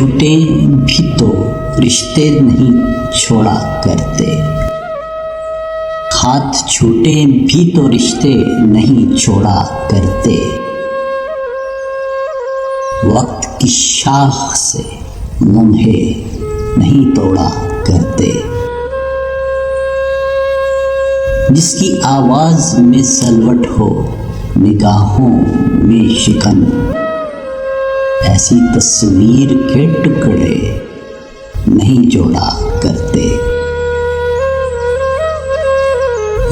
छूटे भी तो रिश्ते नहीं छोड़ा करते, हाथ छूटे भी तो रिश्ते नहीं छोड़ा करते, वक्त की शाख से लम्हे नहीं तोड़ा करते। जिसकी आवाज में सलवट हो निगाहों में शिकन, ऐसी तस्वीर के टुकड़े नहीं जोड़ा करते।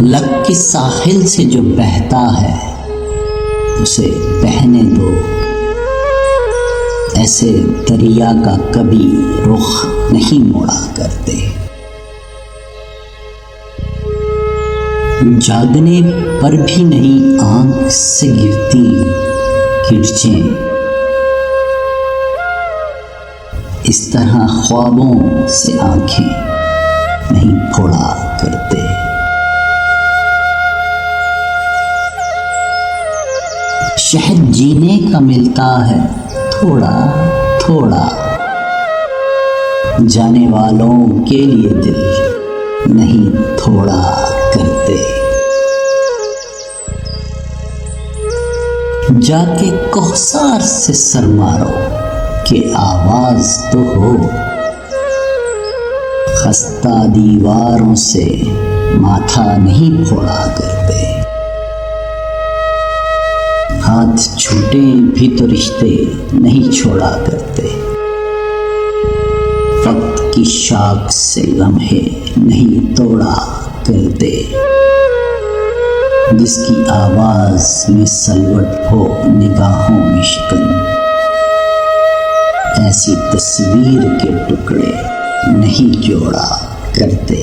लग के साहिल से जो बहता है उसे बहने दो, ऐसे दरिया का कभी रुख नहीं मोड़ा करते। जागने पर भी नहीं आंख से गिरती किरचें, इस तरह ख्वाबों से आंखें नहीं फोड़ा करते। शहद जीने का मिलता है थोड़ा थोड़ा, जाने वालों के लिए दिल नहीं थोड़ा करते। जाके कौसार से सर मारो कि आवाज तो हो, खस्ता दीवारों से माथा नहीं फोड़ा करते। हाथ छूटे भी तो रिश्ते नहीं छोड़ा करते, वक्त की शाख से लम्हे नहीं तोड़ा करते। जिसकी आवाज में सलवट हो निगाहों में शिकन, ऐसी तस्वीर के टुकड़े नहीं जोड़ा करते।